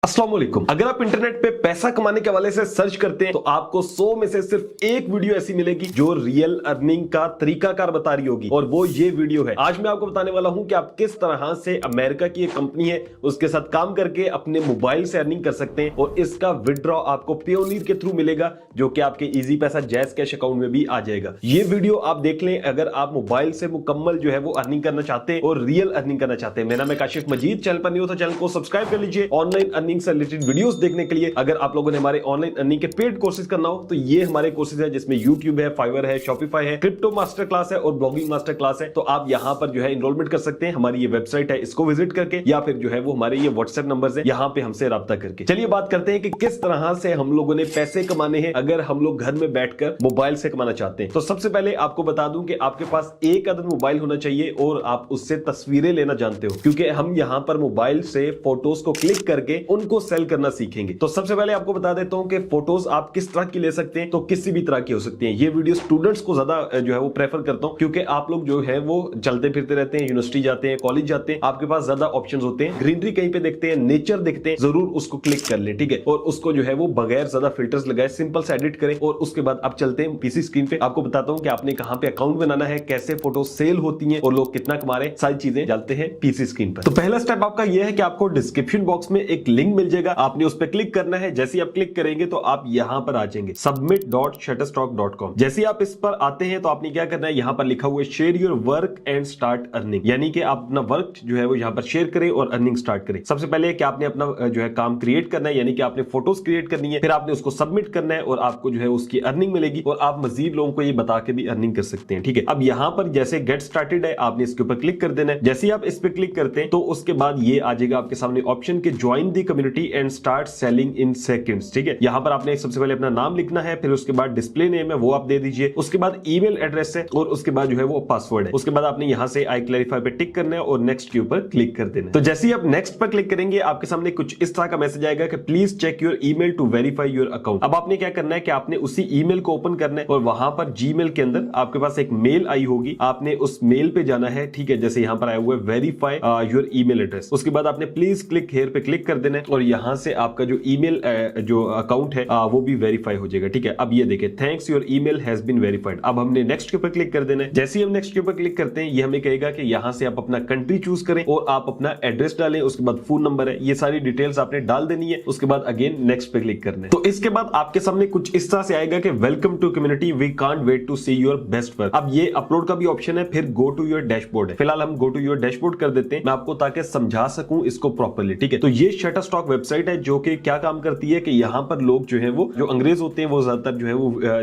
अस्सलाम वालेकुम। अगर आप इंटरनेट पे पैसा कमाने के हवाले से सर्च करते हैं तो आपको 100 में से सिर्फ एक वीडियो ऐसी मिलेगी जो रियल अर्निंग का तरीकाकार बता रही होगी, और वो ये वीडियो है। आज मैं आपको बताने वाला हूं कि आप किस तरह से अमेरिका की एक कंपनी है उसके साथ काम करके अपने मोबाइल से अर्निंग कर सकते हैं, और इसका विड्रॉ आपको पेयोनीर के थ्रू मिलेगा जो कि आपके इजी पैसा जैज कैश अकाउंट में भी आ जाएगा। ये वीडियो आप देख लें अगर आप मोबाइल से मुकम्मल जो है वो अर्निंग करना चाहते हैं और रियल अर्निंग करना चाहते हैं। मेरा नाम है काशिफ मजीद। चैनल पर नहीं हो तो चैनल को सब्सक्राइब कर लीजिए। ऑनलाइन अर्निंग से रिलेटेड वीडियोस देखने के लिए अगर आप लोगों ने हमारे ऑनलाइन अर्निंग के पेड कोर्सेज करना हो तो ये हमारे कोर्सेज है, जिसमें यूट्यूब है, फाइवर है, शॉपिफाई है, क्रिप्टो मास्टर क्लास है और ब्लॉगिंग मास्टर क्लास है। तो आप यहां पर जो है इनरोलमेंट कर सकते हैं। हमारी ये वेबसाइट है, इसको विजिट करके, या फिर जो है वो हमारे ये व्हाट्सएप नंबर है, यहां पे हमसे राब्ता करके। चलिए बात करते हैं कि किस तरह से हम लोगों ने पैसे कमाने हैं अगर हम लोग घर में बैठकर मोबाइल से कमाना चाहते हैं। तो सबसे पहले आपको बता दूं कि आपके पास एक अदद मोबाइल होना चाहिए और आप उससे तस्वीरें लेना जानते हो, क्योंकि हम यहां पर मोबाइल से फोटोज को क्लिक करके उनको सेल करना सीखेंगे। तो सबसे पहले आपको बता देता हूं कि फोटोज आप किस तरह की ले सकते हैं। तो किसी भी तरह की हो सकती हैं। ये वीडियो स्टूडेंट्स को ज्यादा जो है वो प्रेफर करता हूं, क्योंकि आप लोग जो है वो चलते फिरते रहते हैं, यूनिवर्सिटी जाते हैं, कॉलेज जाते हैं, आपके पास ज्यादा ऑप्शंस होते हैं। ग्रीनरी कहीं पे देखते हैं, नेचर देखते हैं, जरूर उसको क्लिक कर ले, ठीक है, और उसको जो है वो बगैर ज्यादा फिल्टर्स लगाए सिंपल से एडिट करें। और उसके बाद आप चलते हैं पीसी स्क्रीन पे। आपको बताता हूं कि आपने कहां पे अकाउंट बनाना है, कैसे फोटो सेल होती हैं और लोग कितना कमा रहे हैं, सारी चीजें जानते हैं पीसी स्क्रीन पर। तो पहला स्टेप आपका यह है कि आपको डिस्क्रिप्शन बॉक्स में एक लिंक मिल जाएगा, आपने उस पर क्लिक करना है। जैसे आप क्लिक करेंगे तो आप यहां पर आ जाएंगे submit.shutterstock.com। जैसे आप इस पर आते हैं तो आपने क्या करना है, यहां पर लिखा हुआ है share your work and start earning, यानी कि आप अपना वर्क जो है वो यहां पर शेयर करें और अर्निंग स्टार्ट करें। सबसे पहले कि आपने अपना जो है काम क्रिएट करना है, यानी कि आपने फोटोज क्रिएट करनी है, फिर आपने उसको सबमिट करना है और आपको जो है उसकी अर्निंग मिलेगी, और आप मजीद लोगों को ये बता के भी अर्निंग कर सकते हैं, ठीक है। अब यहां पर जैसे गेट स्टार्टेड है, आपने इसके ऊपर क्लिक कर देना है। जैसे ही आप इस पर क्लिक करते हैं तो उसके बाद ये आ जाएगा आपके सामने ऑप्शन के join the community and start selling in seconds, ठीक है। यहां पर आपने सबसे पहले अपना नाम लिखना है, फिर उसके बाद डिस्प्ले नेम है वो आप दे दीजिए, उसके बाद ईमेल एड्रेस है, और उसके बाद जो है वो पासवर्ड है। उसके बाद आपने यहां से आई क्लैरिफाई पे टिक करना है और नेक्स्ट के ऊपर क्लिक कर देना है। तो जैसे ही आप नेक्स्ट पर क्लिक करेंगे आपके सामने कुछ इस तरह का मैसेज आएगा कि please check your email to verify your account. अब आपने क्या करना है कि आपने उसी ईमेल को ओपन करना है, और वहां पर जीमेल के अंदर आपके पास एक मेल आई होगी, आपने उस मेल पे जाना है, ठीक है। जैसे यहां पर आया हुआ है वेरीफाई योर ईमेल एड्रेस, उसके बाद आपने प्लीज क्लिक हेयर पे क्लिक कर देना है, और यहां से आपका जो ईमेल जो अकाउंट है वो भी वेरीफाई हो जाएगा, ठीक है। अब ये देखिए thanks your email has been verified. अब हमने नेक्स्ट के ऊपर क्लिक कर देना है। जैसे ही हम नेक्स्ट के ऊपर क्लिक करते हैं ये हमें कहेगा कि यहां से आप अपना कंट्री चूज करें और आप अपना एड्रेस डालें, उसके बाद फोन नंबर है, ये सारी डिटेल्स आपने डाल देनी है। उसके बाद अगेन नेक्स्ट पे क्लिक करना है। तो इसके बाद आपके सामने कुछ इस तरह से आएगा कि welcome to community, we can't wait to see your best work. अब ये अपलोड का भी ऑप्शन है, फिर गो टू योर डैशबोर्ड है। फिलहाल हम गो टू योर डैशबोर्ड कर देते हैं, मैं आपको ताकि समझा सकूं इसको प्रॉपर्ली, ठीक है। तो ये शटरस्टॉक वेबसाइट है जो कि क्या काम करती है कि यहां पर लोग जो है वो जो अंग्रेज होते हैं वो ज्यादातर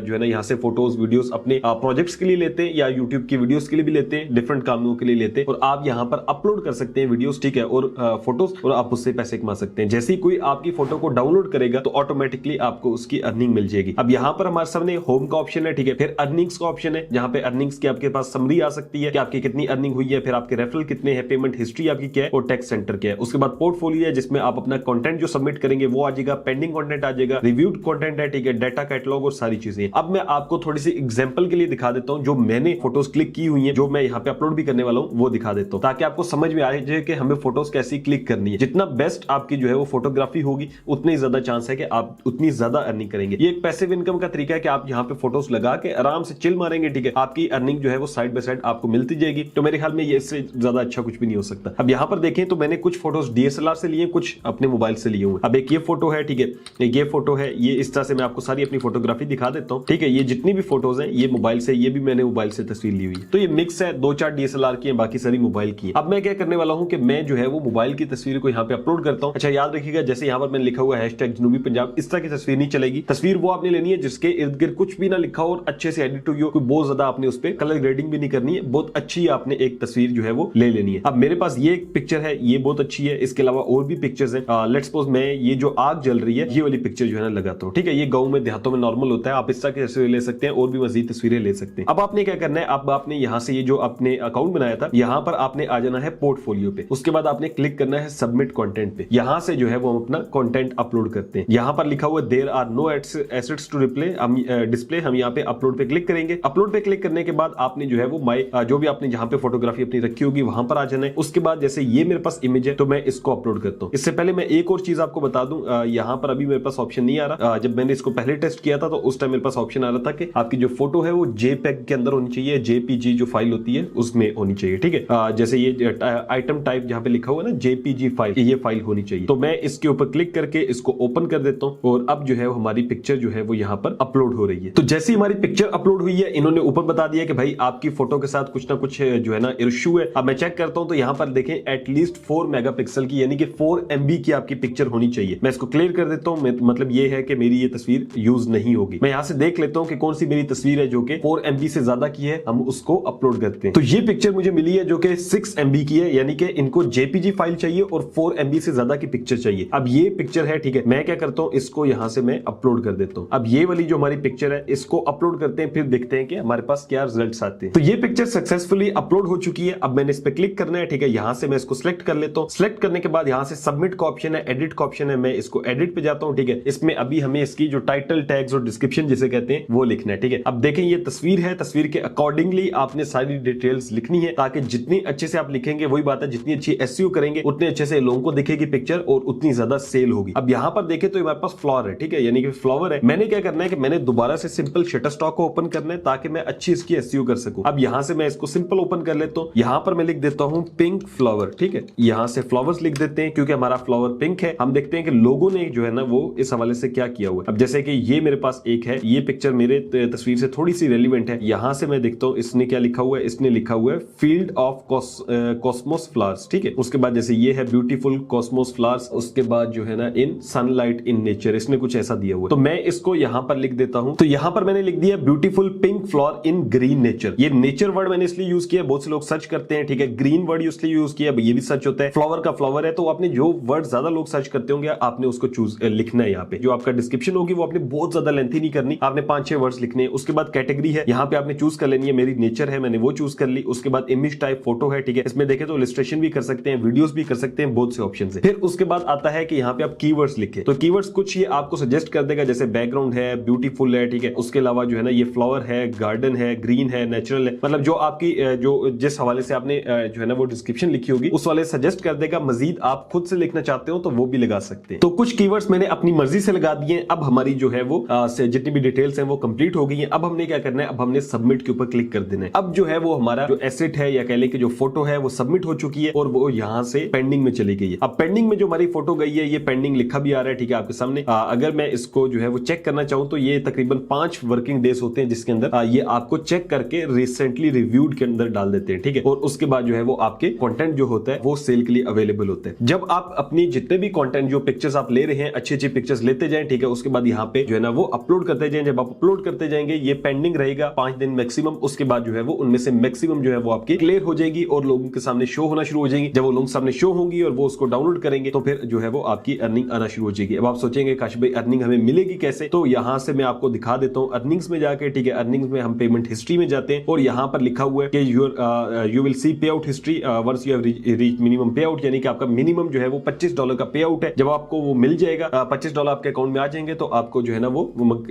जो है ना यहाँ से फोटोज वीडियोस अपने प्रोजेक्ट्स के लिए लेते हैं, या यूट्यूब की वीडियोस के लिए भी लेते हैं, डिफरेंट कामों के लिए लेते हैं, और आप यहाँ पर अपलोड कर सकते हैं वीडियोस, ठीक है, और फोटोज, और आप उससे पैसे कमा सकते हैं। जैसे ही कोई आपकी फोटो को डाउनलोड करेगा तो ऑटोमेटिकली आपको उसकी अर्निंग मिल जाएगी। अब यहाँ पर हमारे सामने होम का ऑप्शन है, ठीक है, फिर अर्निंग्स का ऑप्शन है, जहां पे अर्निंग्स की आपके पास समरी आ सकती है कि आपकी कितनी अर्निंग हुई है, फिर आपके रेफरल कितने हैं, पेमेंट हिस्ट्री आपकी क्या है, और टैक्स सेंटर क्या है। उसके बाद पोर्टफोलियो है जिसमें आप अपना कंटेंट जो सबमिट करेंगे वो आ जाएगा, पेंडिंग कंटेंट आ जाएगा, रिव्यूड कंटेंट है, ठीक है, डाटा कैटलॉग और सारी चीजें। अब मैं आपको थोड़ी सी एग्जांपल के लिए दिखा देता हूं, जो मैंने फोटोज क्लिक की हुई हैं, जो मैं यहाँ पे अपलोड भी करने वाला हूं वो दिखा देता हूं, ताकि आपको समझ में आ जाए कि हमें फोटोज कैसी क्लिक करनी है। जितना बेस्ट आपकी जो है वो फोटोग्राफी होगी उतनी ज्यादा चांस है कि आप उतनी ज्यादा अर्निंग करेंगे। ये एक पैसिव इनकम का तरीका है कि आप यहाँ पे फोटोज लगा के आराम से चिल मारेंगे, ठीक है, आपकी अर्निंग जो है वो साइड बाय साइड आपको मिलती जाएगी। तो मेरे ख्याल में ये इससे ज्यादा अच्छा कुछ भी नहीं हो सकता। अब यहाँ पर देखें तो मैंने कुछ फोटोज डीएसएलआर से लिए, कुछ अपने मोबाइल से लिए हुए। अब एक ये फोटो है, ठीक है, एक ये फोटो है, ये इस तरह से मैं आपको सारी अपनी फोटोग्राफी दिखा देता हूं, ठीक है। ये जितनी भी फोटोज हैं ये मोबाइल से, ये भी मैंने मोबाइल से तस्वीर ली हुई है। तो ये मिक्स है, 2-4 डीएसएलआर की है, बाकी सारी मोबाइल की है। अब मैं क्या करने वाला हूं कि मैं जो है वो मोबाइल की तस्वीर को यहाँ पे अपलोड करता हूं। अच्छा याद रखिएगा, जैसे यहाँ पर मैंने लिखा हुआ है #जनूबी पंजाब, इस तरह की तस्वीर नहीं चलेगी। तस्वीर वो आपने लेनी है जिसके इर्द गिर्द कुछ भी ना लिखा हो और अच्छे से एडिट हुई हो, कोई बहुत ज्यादा आपने उस पर कलर ग्रेडिंग भी नहीं करनी है, बहुत अच्छी आपने एक तस्वीर जो है वो ले लेनी है। अब मेरे पास ये एक पिक्चर है, ये बहुत अच्छी है, इसके अलावा और भी पिक्चर्स हैं। लेट्स सपोज मैं ये जो आग जल रही है ये वाली पिक्चर जो है ना लगाता हूँ, ठीक है। ये गाँव में देहातों में नॉर्मल होता है, आप इस तरह की तस्वीरें ले सकते हैं और भी मजीद तस्वीरें ले सकते हैं। अब आपने क्या करना है, अब आपने यहाँ से ये जो आपने अकाउंट बनाया था यहाँ पर आपने आ जाना है पोर्टफोलियो पे, उसके बाद आपने क्लिक करना है सबमिट कंटेंट पे। यहाँ से जो है वो हम अपना कंटेंट अपलोड करते हैं। यहाँ पर लिखा हुआ है there are no assets to display, हम यहाँ पे अपलोड पे क्लिक करेंगे। अपलोड पे क्लिक करने के बाद आपने जो है वो माई जो भी आपने जहाँ पे फोटोग्राफी अपनी रखी होगी वहां पर आ जाना है। उसके बाद जैसे ये मेरे पास इमेज है तो मैं इसको अपलोड करता हूँ। इससे पहले मैं मैं एक और चीज आपको बता दूं, यहाँ पर अभी मेरे पास ऑप्शन नहीं आ रहा। जब मैंने इसको पहले टेस्ट किया था तो उस टाइम मेरे पास ऑप्शन आ रहा था कि आपकी जो फोटो है वो JPEG के अंदर होनी चाहिए, JPG जो फाइल होती है उसमें होनी चाहिए, ठीक है। जैसे ये आइटम टाइप जहाँ पे लिखा हुआ है ना JPG फाइल, ये फाइल होनी चाहिए। तो मैं इसके ऊपर क्लिक करके इसको ओपन कर देता हूँ और अब जो है हमारी पिक्चर जो है वो यहाँ पर अपलोड हो रही है। तो जैसे हमारी पिक्चर अपलोड हुई है, इन्होंने ऊपर बता दिया कि भाई आपकी फोटो के साथ कुछ ना कुछ जो है ना इश्यू है। अब मैं चेक करता हूँ तो यहाँ पर देखें एटलीस्ट 4 मेगापिक्सल की यानी कि 4 MB की आपकी पिक्चर होनी चाहिए। मैं इसको क्लियर कर देता हूँ, मतलब ये है कि मेरी ये तस्वीर यूज नहीं होगी। मैं यहाँ से देख लेता हूँ कि कौन सी मेरी तस्वीर है जो कि 4 MB से ज्यादा की है, हम उसको अपलोड करते हैं। तो ये पिक्चर मुझे मिली है जो कि 6 MB की है, यानी कि इनको JPG फाइल चाहिए और 4 MB से ज्यादा की पिक्चर चाहिए। अब ये पिक्चर है, ठीक है, मैं क्या करता हूँ इसको यहाँ से मैं अपलोड कर देता हूँ। अब ये वाली जो हमारी पिक्चर है इसको अपलोड करते हैं, फिर देखते हैं कि हमारे पास क्या रिजल्ट्स आते हैं। तो ये पिक्चर सक्सेसफुली अपलोड हो चुकी है। अब मैंने इस पे क्लिक करना है, ठीक है, यहाँ से मैं इसको सिलेक्ट कर लेता हूँ। सिलेक्ट करने के बाद यहाँ से सबमिट का ऑप्शन है, एडिट का ऑप्शन है, मैं इसको एडिट पे जाता हूँ, ठीक है। इसमें अभी हमें इसकी जो टाइटल टैग्स और डिस्क्रिप्शन जिसे कहते हैं वो लिखना है, ठीक है। अब देखें ये तस्वीर है, तस्वीर के अकॉर्डिंगली आपने सारी डिटेल्स लिखनी है, ताकि जितनी अच्छे से आप लिखेंगे, वही बात है, जितनी अच्छी SEO करेंगे उतने अच्छे से लोगों को दिखेगी पिक्चर और उतनी ज्यादा सेल होगी। अब यहाँ पर देखें तो हमारे पास फ्लावर है, ठीक है, यानी कि फ्लावर है। मैंने क्या करना है कि मैंने दोबारा से सिंपल शटरस्टॉक को ओपन करना है ताकि मैं अच्छी इसकी SEO कर सकूं। अब यहाँ से मैं इसको सिंपल ओपन कर लेता हूँ। यहाँ पर मैं लिख देता हूँ पिंक फ्लावर, ठीक है, यहाँ से फ्लावर्स लिख देते हैं क्योंकि हमारा फ्लावर पिंक है। हम देखते हैं कि लोगों ने जो है ना वो इस हवाले से क्या किया हुआ है। अब जैसे कि ये मेरे पास एक है, ये पिक्चर मेरे तस्वीर से थोड़ी सी रेलिवेंट है। यहाँ से मैं देखता हूँ इसने क्या लिखा हुआ है, इसने लिखा हुआ है फील्ड ऑफ कॉस्मोस फ्लावर्स, ठीक है। उसके बाद जैसे ये है ब्यूटीफुल कॉस्मोस फ्लावर्स, उसके बाद जो है ना इन सनलाइट इन नेचर, इसने कुछ ऐसा दिया हुआ है। तो मैं इसको यहाँ पर लिख देता हूँ। तो यहाँ पर मैंने लिख दिया beautiful pink flower in green nature. ये नेचर वर्ड मैंने इसलिए यूज किया, बहुत से लोग सर्च करते हैं, ठीक है। ग्रीन वर्ड इसलिए यूज किया, ये भी सर्च होता है। फ्लावर का फ्लावर है, तो आपने जो वर्ड ज्यादा लोग सर्च करते होंगे आपने उसको चूज लिखना है। यहाँ पे जो आपका डिस्क्रिप्शन होगी वो आपने बहुत ज्यादा लेंथी नहीं करनी, आपने 5-6 वर्ड्स लिखने हैं। उसके बाद कैटेगरी है, यहाँ पे आपने चूज कर लेनी है। मेरी नेचर है, मैंने वो चूज कर ली। उसके बाद इमेज टाइप फोटो है, ठीक है, इसमें देखें तो इलस्ट्रेशन भी कर सकते हैं, वीडियोस भी कर सकते हैं, बहुत से ऑप्शन है। फिर उसके बाद आता है कि यहाँ पे आप कीवर्ड्स लिखे, तो कीवर्ड्स कुछ ये आपको सजेस्ट कर देगा, जैसे बैकग्राउंड है, ब्यूटीफुल है, ठीक है। उसके अलावा जो है ना ये फ्लावर है, गार्डन है, ग्रीन है, नेचुरल है, मतलब जो आपकी जो जिस हवाले से आपने जो है ना वो डिस्क्रिप्शन लिखी होगी उस वाले सजेस्ट कर देगा। मजीद आप खुद से लिखना चाहते हो तो वो भी लगा सकते हैं। तो कुछ कीवर्ड्स मैंने अपनी मर्जी से लगा दिए। अब हमारी जो है वो जितनी भी डिटेल्स हैं वो कंप्लीट हो गई हैं। अब हमने क्या करना है, अब हमने सबमिट के ऊपर क्लिक कर देना है। अब जो है वो हमारा जो एसेट है या कह लें कि जो फोटो है वो सबमिट हो चुकी है और वो यहाँ से पेंडिंग में चली गई है। अब पेंडिंग में जो हमारी फोटो गई है, ये पेंडिंग लिखा भी आ रहा है, ठीक है, आपके सामने। अगर मैं इसको जो है वो चेक करना चाहूँ तो ये तकरीबन 5 वर्किंग डेज होते हैं, जिसके अंदर ये आपको चेक करके रिसेंटली रिव्यूड के अंदर डाल देते हैं, ठीक है। और उसके बाद जो है वो आपके कंटेंट जो होता है वो सेल के लिए अवेलेबल होता है। जब आप अपनी जितने भी कंटेंट जो पिक्चर्स आप ले रहे हैं, अच्छी अच्छी पिक्चर्स लेते जाएं, ठीक है, उसके बाद यहाँ पे जो है ना वो अपलोड करते जाएं। जब आप अपलोड करते जाएंगे ये पेंडिंग रहेगा 5 दिन मैक्सिमम। उसके बाद जो है वो उनमें से मैक्सिमम जो है वो आपकी क्लियर हो जाएगी और लोगों के सामने शो होना शुरू हो जाएगी। जब वो लोगों के सामने शो होंगी और वो उसको डाउनलोड करेंगे तो फिर जो है वो आपकी अर्निंग आना शुरू हो जाएगी। अब आप सोचेंगे काश भाई अर्निंग हमें मिलेगी कैसे, तो यहाँ से मैं आपको दिखा देता हूँ। अर्निंग्स में जाके, ठीक है, अर्निंग्स में हम पेमेंट हिस्ट्री में जाते हैं और यहाँ पर लिखा हुआ है कि you will see payout history once you have reach minimum payout, यानी कि आपका मिनिमम जो है वो $25 का पे आउट है। जब आपको वो मिल जाएगा, $25 आपके अकाउंट में आ जाएंगे तो आपको जो है ना वो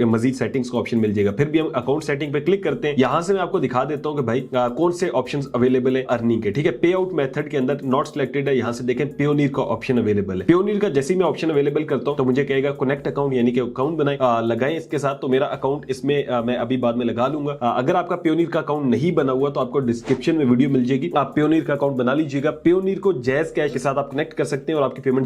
मजीद सेटिंग्स का ऑप्शन मिल जाएगा। फिर भी हम अकाउंट सेटिंग पे क्लिक करते हैं। यहाँ से मैं आपको दिखा देता हूँ कि भाई कौन से ऑप्शंस अवेलेबल है अर्निंग के, ठीक है। पे आउट मेथड के अंदर नॉट सिलेक्टेड है, यहाँ से देखें पेयोनियर का ऑप्शन अवेलेबल है। पेयोनियर का जैसे ही मैं ऑप्शन अवेलेबल करता हूँ तो मुझे कहेगा कनेक्ट अकाउंट, यानी कि अकाउंट बनाए लगाएं इसके साथ। तो मेरा अकाउंट इसमें मैं अभी बाद में लगा लूंगा। अगर आपका पेयोनियर का अकाउंट नहीं बना हुआ तो आपको डिस्क्रिप्शन में वीडियो मिल जाएगी, आप पेयोनियर का अकाउंट बना लीजिएगा। पेयोनियर को जैज कैश के साथ आप कनेक्ट कर सकते हैं और आपकी पेमेंट